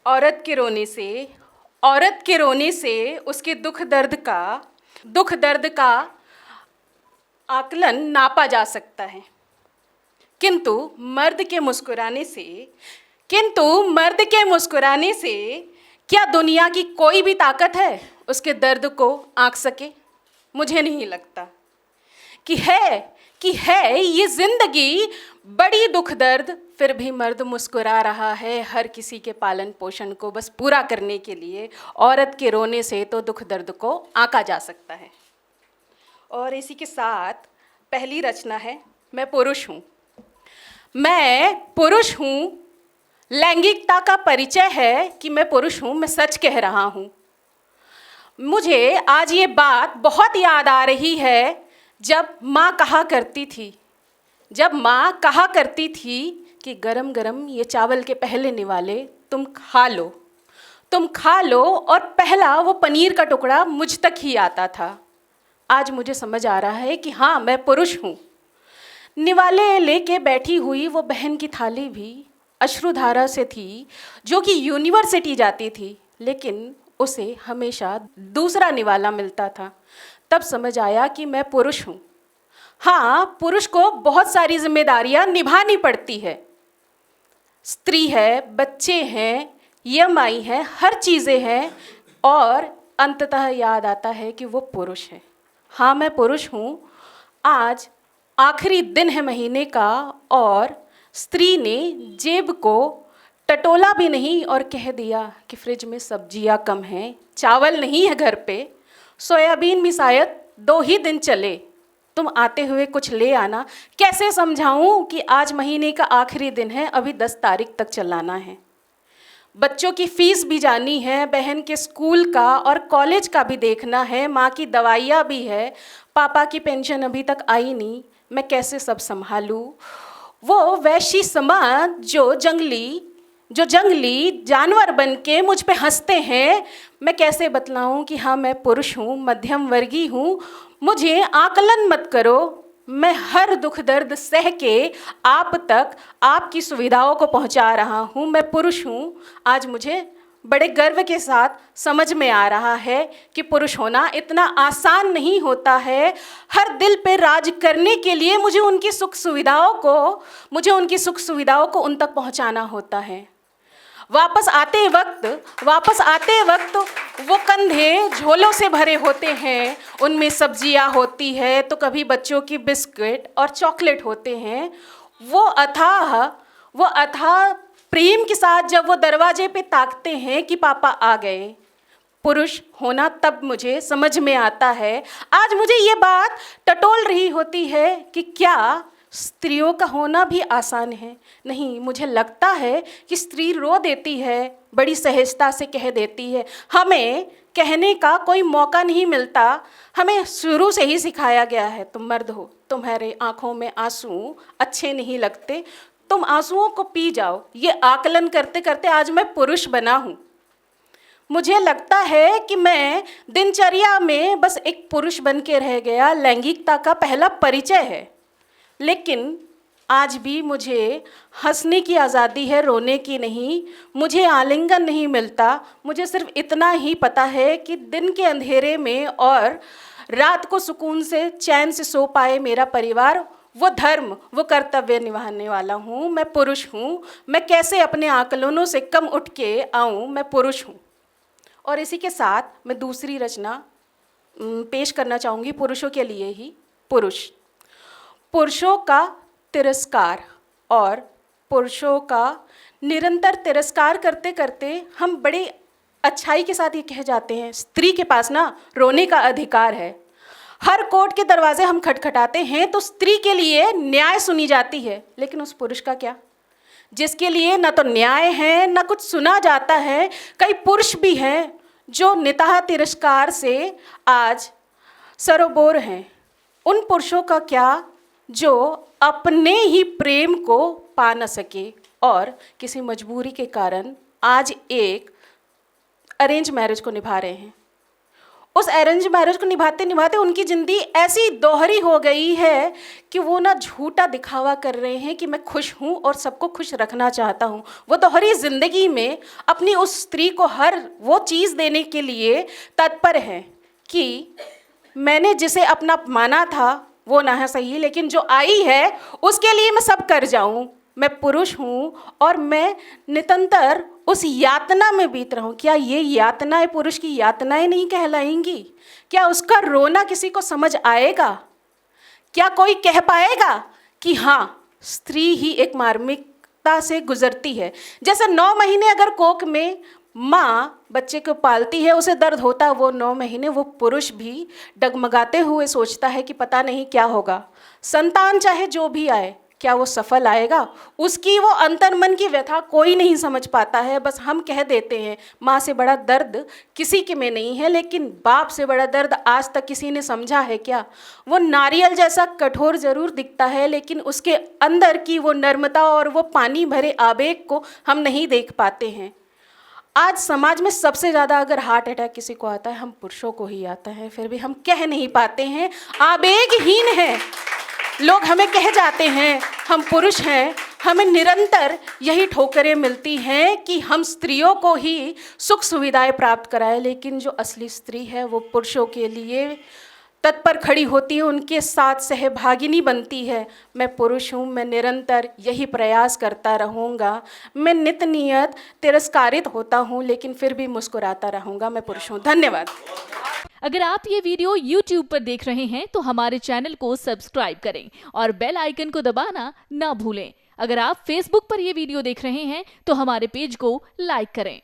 औरत के रोने से औरत के रोने से उसके दुख दर्द का आकलन नापा जा सकता है। किंतु मर्द के मुस्कुराने से मर्द के मुस्कुराने से क्या दुनिया की कोई भी ताकत है उसके दर्द को आंक सके? मुझे नहीं लगता कि है ये जिंदगी बड़ी दुख दर्द, फिर भी मर्द मुस्कुरा रहा है हर किसी के पालन पोषण को बस पूरा करने के लिए। औरत के रोने से तो दुख दर्द को आंका जा सकता है। और इसी के साथ पहली रचना है, मैं पुरुष हूँ। मैं पुरुष हूँ, लैंगिकता का परिचय है कि मैं पुरुष हूँ, मैं सच कह रहा हूँ। मुझे आज ये बात बहुत याद आ रही है जब माँ कहा करती थी कि गरम गरम ये चावल के पहले निवाले तुम खा लो, और पहला वो पनीर का टुकड़ा मुझ तक ही आता था। आज मुझे समझ आ रहा है कि हाँ, मैं पुरुष हूँ। निवाले लेके बैठी हुई वो बहन की थाली भी अश्रुधारा से थी, जो कि यूनिवर्सिटी जाती थी, लेकिन उसे हमेशा दूसरा निवाला मिलता था। तब समझ आया कि मैं पुरुष हूँ। हाँ, पुरुष को बहुत सारी जिम्मेदारियाँ निभानी पड़ती है। स्त्री है, बच्चे हैं, EMI है, हर चीज़ें हैं, और अंततः याद आता है कि वो पुरुष है। हाँ, मैं पुरुष हूँ। आज आखिरी दिन है महीने का और स्त्री ने जेब को टटोला भी नहीं और कह दिया कि फ्रिज में सब्जियां कम हैं, चावल नहीं है घर पे, सोयाबीन भी शायद 2 ही दिन चले, तुम आते हुए कुछ ले आना। कैसे समझाऊं कि आज महीने का आखिरी दिन है, अभी 10 तारीख तक चलाना है। बच्चों की फीस भी जानी है, बहन के स्कूल का और कॉलेज का भी देखना है, माँ की दवाइयाँ भी है, पापा की पेंशन अभी तक आई नहीं, मैं कैसे सब संभालूं। वो वैशी समाज जो जंगली जानवर बन के मुझ पे हंसते हैं, मैं कैसे बतलाऊं कि हाँ, मैं पुरुष हूँ, मध्यम वर्गीय हूँ। मुझे आकलन मत करो, मैं हर दुख दर्द सह के आप तक आपकी सुविधाओं को पहुंचा रहा हूं। मैं पुरुष हूं। आज मुझे बड़े गर्व के साथ समझ में आ रहा है कि पुरुष होना इतना आसान नहीं होता है। हर दिल पे राज करने के लिए मुझे उनकी सुख सुविधाओं को उन तक पहुंचाना होता है। वापस आते वक्त वो कंधे झोलों से भरे होते हैं, उनमें सब्जियां होती है तो कभी बच्चों की बिस्किट और चॉकलेट होते हैं। वो अथाह प्रेम के साथ जब वो दरवाजे पे ताकते हैं कि पापा आ गए। पुरुष होना तब मुझे समझ में आता है। आज मुझे ये बात टटोल रही होती है कि क्या स्त्रियों का होना भी आसान है? नहीं, मुझे लगता है कि स्त्री रो देती है, बड़ी सहजता से कह देती है। हमें कहने का कोई मौका नहीं मिलता। हमें शुरू से ही सिखाया गया है, तुम मर्द हो, तुम्हारे आँखों में आंसू अच्छे नहीं लगते, तुम आंसुओं को पी जाओ। ये आकलन करते करते आज मैं पुरुष बना हूँ। मुझे लगता है कि मैं दिनचर्या में बस एक पुरुष बन के रह गया। लैंगिकता का पहला परिचय है, लेकिन आज भी मुझे हंसने की आज़ादी है, रोने की नहीं। मुझे आलिंगन नहीं मिलता। मुझे सिर्फ इतना ही पता है कि दिन के अंधेरे में और रात को सुकून से चैन से सो पाए मेरा परिवार, वो धर्म, वो कर्तव्य निभाने वाला हूँ। मैं पुरुष हूँ। मैं कैसे अपने आकलनों से कम उठ के आऊँ? मैं पुरुष हूँ। और इसी के साथ मैं दूसरी रचना पेश करना चाहूँगी, पुरुषों के लिए ही। पुरुषों का तिरस्कार, और पुरुषों का निरंतर तिरस्कार करते करते हम बड़े अच्छाई के साथ ये कह जाते हैं, स्त्री के पास ना रोने का अधिकार है। हर कोर्ट के दरवाजे हम खटखटाते हैं तो स्त्री के लिए न्याय सुनी जाती है, लेकिन उस पुरुष का क्या, जिसके लिए न तो न्याय है न कुछ सुना जाता है। कई पुरुष भी हैं जो नितः तिरस्कार से आज सरोबोर हैं। उन पुरुषों का क्या जो अपने ही प्रेम को पा न सके और किसी मजबूरी के कारण आज एक अरेंज मैरिज को निभा रहे हैं। उस अरेंज मैरिज को निभाते निभाते उनकी ज़िंदगी ऐसी दोहरी हो गई है कि वो ना झूठा दिखावा कर रहे हैं कि मैं खुश हूँ और सबको खुश रखना चाहता हूँ। वो दोहरी ज़िंदगी में अपनी उस स्त्री को हर वो चीज़ देने के लिए तत्पर हैं कि मैंने जिसे अपना माना था वो ना है सही, लेकिन जो आई है उसके लिए मैं सब कर जाऊँ। मैं पुरुष हूँ और मैं निरंतर उस यातना में बीत रहा हूँ। क्या ये यातनाएं पुरुष की यातनाएं नहीं कहलाएंगी? क्या उसका रोना किसी को समझ आएगा? क्या कोई कह पाएगा कि हाँ, स्त्री ही एक मार्मिकता से गुजरती है? जैसे 9 महीने अगर कोख में माँ बच्चे को पालती है, उसे दर्द होता है, वो 9 महीने वो पुरुष भी डगमगाते हुए सोचता है कि पता नहीं क्या होगा। संतान चाहे जो भी आए, क्या वो सफल आएगा? उसकी वो अंतर्मन की व्यथा कोई नहीं समझ पाता है। बस हम कह देते हैं माँ से बड़ा दर्द किसी के में नहीं है, लेकिन बाप से बड़ा दर्द आज तक किसी ने समझा है क्या? वो नारियल जैसा कठोर जरूर दिखता है, लेकिन उसके अंदर की वो नर्मता और वो पानी भरे आवेग को हम नहीं देख पाते हैं। आज समाज में सबसे ज़्यादा अगर हार्ट अटैक किसी को आता है, हम पुरुषों को ही आता है। फिर भी हम कह नहीं पाते हैं, आवेगहीन है। लोग हमें कह जाते हैं हम पुरुष हैं। हमें निरंतर यही ठोकरें मिलती हैं कि हम स्त्रियों को ही सुख सुविधाएं प्राप्त कराएं, लेकिन जो असली स्त्री है वो पुरुषों के लिए तत्पर खड़ी होती है, उनके साथ सहभागिनी बनती है। मैं पुरुष हूँ, मैं निरंतर यही प्रयास करता रहूँगा। मैं नित नियत तिरस्कारित होता हूँ, लेकिन फिर भी मुस्कुराता रहूँगा। मैं पुरुष हूँ। धन्यवाद। अगर आप ये वीडियो YouTube पर देख रहे हैं तो हमारे चैनल को सब्सक्राइब करें और बेल आइकन को दबाना ना भूलें। अगर आप Facebook पर ये वीडियो देख रहे हैं तो हमारे पेज को लाइक करें।